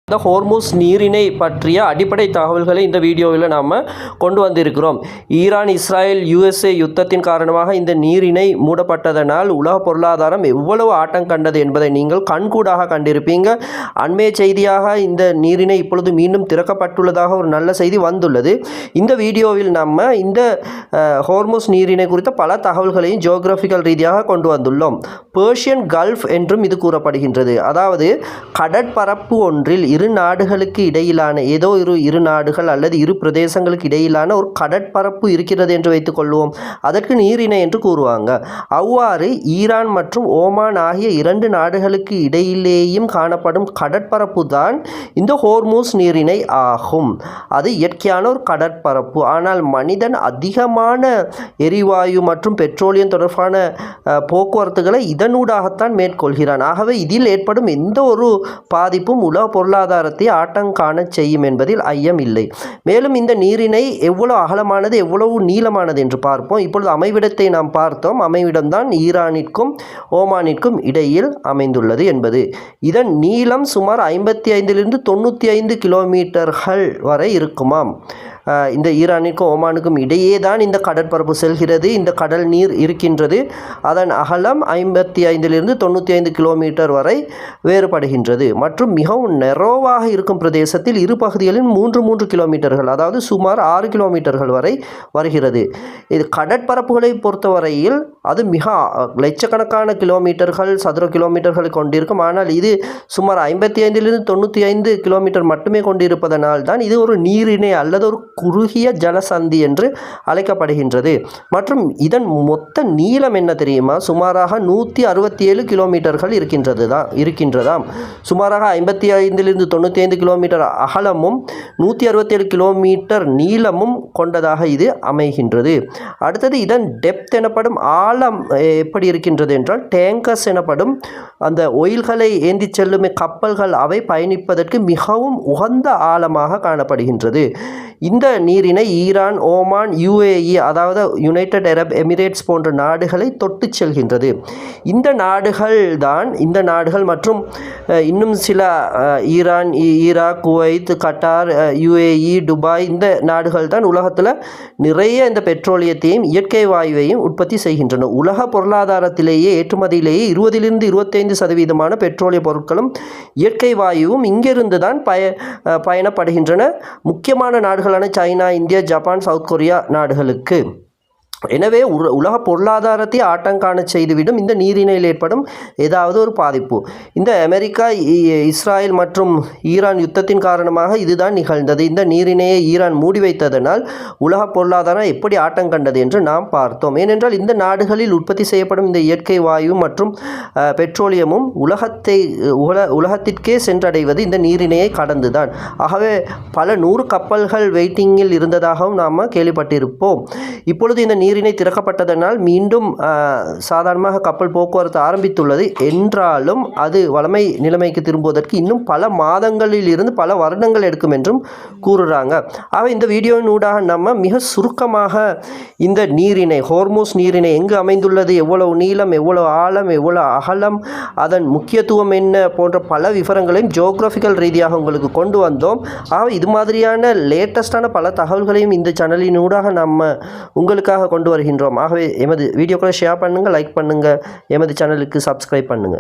இந்த ஹோர்முஸ் நீரிணை பற்றிய அடிப்படை தகவல்களை இந்த வீடியோவில் நாம் கொண்டு வந்திருக்கிறோம். ஈரான் இஸ்ரேல் USA யுத்தத்தின் காரணமாக இந்த நீரிணை மூடப்பட்டதனால் உலக பொருளாதாரம் எவ்வளவு ஆட்டம் கண்டது என்பதை நீங்கள் கண்கூடாக கண்டிருப்பீங்க. அண்மைய செய்தியாக இந்த நீரிணை இப்பொழுது மீண்டும் திறக்கப்பட்டுள்ளதாக ஒரு நல்ல செய்தி வந்துள்ளது. இந்த வீடியோவில் நம்ம இந்த ஹோர்முஸ் நீரிணை குறித்த பல தகவல்களையும் ஜியோகிராஃபிக்கல் ரீதியாக கொண்டு வந்துள்ளோம். பெர்ஷியன் கல்ஃப் என்றும் இது கூறப்படுகின்றது. அதாவது கடற்பரப்பு ஒன்றில் இரு நாடுகளுக்கு இடையிலான ஏதோ இரு நாடுகள் அல்லது இரு பிரதேசங்களுக்கு இடையிலான ஒரு கடற்பரப்பு இருக்கிறது என்று வைத்துக் கொள்வோம். அதற்கு நீரிணை என்று கூறுவாங்க. அவ்வாறு ஈரான் மற்றும் ஓமான் ஆகிய இரண்டு நாடுகளுக்கு இடையிலேயும் காணப்படும் கடற்பரப்பு தான் இந்த ஹோர்முஸ் நீரிணை ஆகும். அது இயற்கையான ஒரு கடற்பரப்பு. ஆனால் மனிதன் அதிகமான எரிவாயு மற்றும் பெட்ரோலியம் தொடர்பான போக்குவரத்துகளை இதனூடாகத்தான் மேற்கொள்கிறான். ஆகவே இதில் ஏற்படும் எந்த ஒரு பாதிப்பும் உலக பொருளாதாரத்தை ஆட்டங்காண செய்யும் என்பதில் ஐயம் இல்லை. மேலும் இந்த நீரிணை எவ்வளவு அகலமானது எவ்வளவு நீளமானது என்று பார்ப்போம். இப்பொழுது அமைவிடத்தை நாம் பார்த்தோம். அமைவிடம்தான் ஈரானிற்கும் ஓமானிற்கும் இடையில் அமைந்துள்ளது என்பது. இதன் நீளம் சுமார் 55 to 95 கிலோமீட்டர்கள் வரை இருக்குமாம். இந்த ஈரானிற்கும் ஓமானுக்கும் இடையே தான் இந்த கடற்பரப்பு செல்கிறது. இந்த கடல் நீர் இருக்கின்றது. அதன் அகலம் 55 to 95 கிலோமீட்டர் வரை வேறுபடுகின்றது. மற்றும் மிகவும் நெரோவாக இருக்கும் பிரதேசத்தில் இரு பகுதிகளில் 3 கிலோமீட்டர்கள், அதாவது சுமார் 6 கிலோமீட்டர்கள் வரை வருகிறது. இது கடற்பரப்புகளை பொறுத்தவரையில் அது மிக லட்சக்கணக்கான கிலோமீட்டர்கள், சதுர கிலோமீட்டர்களை கொண்டிருக்கும். ஆனால் இது சுமார் 55 to 95 கிலோமீட்டர் மட்டுமே கொண்டிருப்பதனால் தான் இது ஒரு நீரிணை அல்லது ஒரு குறுகிய ஜலசந்தி என்று அழைக்கப்படுகின்றது. மற்றும் இதன் மொத்த நீளம் என்ன தெரியுமா? சுமாராக 167 கிலோமீட்டர்கள் இருக்கின்றதாம். சுமாராக 55 to 95 கிலோமீட்டர் அகலமும் 167 கிலோமீட்டர் நீளமும் கொண்டதாக இது அமைகின்றது. அடுத்தது இதன் டெப்த் எனப்படும் ஆழம் எப்படி இருக்கின்றது என்றால், டேங்கர்ஸ் எனப்படும் அந்த ஒயில்களை ஏந்தி செல்லும் கப்பல்கள் அவை பயணிப்பதற்கு மிகவும் உகந்த ஆழமாக காணப்படுகின்றது. இந்த நீரிணை ஈரான், ஓமான், UAE அதாவது யுனைடெட் அரப் எமிரேட்ஸ் போன்ற நாடுகளை தொட்டு செல்கின்றது. இந்த நாடுகள் மற்றும் இன்னும் சில Iran, Iraq, Kuwait, Qatar, UAE, Dubai இந்த நாடுகள் தான் உலகத்தில் நிறைய இந்த பெட்ரோலியத்தையும் இயற்கை வாயுவையும் உற்பத்தி செய்கின்றன. உலக பொருளாதாரத்திலேயே ஏற்றுமதியிலேயே 20 to 25% பெட்ரோலிய பொருட்களும் இயற்கை வாயுவும் இங்கிருந்து தான் பயணப்படுகின்றன முக்கியமான நாடுகளான China, India, Japan, south Korea நாடுகளுக்கு. எனவே உலக பொருளாதாரத்தை ஆட்டங்காண செய்துவிடும் இந்த நீரிணையில் ஏற்படும் ஏதாவது ஒரு பாதிப்பு. இந்த அமெரிக்கா, இஸ்ரேல் மற்றும் ஈரான் யுத்தத்தின் காரணமாக இதுதான் நிகழ்ந்தது. இந்த நீரிணையை ஈரான் மூடி வைத்ததனால் உலக பொருளாதாரம் எப்படி ஆட்டம் கண்டது என்று நாம் பார்த்தோம். ஏனென்றால் இந்த நாடுகளில் உற்பத்தி செய்யப்படும் இந்த இயற்கை வாயு மற்றும் பெட்ரோலியமும் உலகத்திற்கே சென்றடைவது இந்த நீரிணையை கடந்துதான். ஆகவே பல 100 கப்பல்கள் வெயிட்டிங்கில் இருந்ததாகவும் நாம் கேள்விப்பட்டிருப்போம். இப்பொழுது இந்த நீரிணை திறக்கப்பட்டதனால் மீண்டும் சாதாரணமாக கப்பல் போக்குவரத்து ஆரம்பித்துள்ளது. என்றாலும் அது வழமை நிலைமைக்கு திரும்புவதற்கு இன்னும் பல மாதங்களில் இருந்து பல வருடங்கள் எடுக்கும் என்றும் கூறுறாங்க. ஆக இந்த வீடியோவின் ஊடாக நம்ம மிக சுருக்கமாக இந்த நீரிணை, ஹோர்முஸ் நீரிணை எங்கு அமைந்துள்ளது, எவ்வளவு நீளம், எவ்வளவு ஆழம், எவ்வளவு அகலம், அதன் முக்கியத்துவம் என்ன போன்ற பல விவரங்களையும் ஜியோகிராஃபிக்கல் ரீதியாக உங்களுக்கு கொண்டு வந்தோம். ஆக இது மாதிரியான லேட்டஸ்டான பல தகவல்களையும் இந்த சேனலின் ஊடாக நம்ம உங்களுக்காக கொண்டு வருகின்றோம். ஆகவே எமது வீடியோக்களை ஷேர் பண்ணுங்கள், லைக் பண்ணுங்கள், எமது சேனலுக்கு சப்ஸ்கிரைப் பண்ணுங்கள்.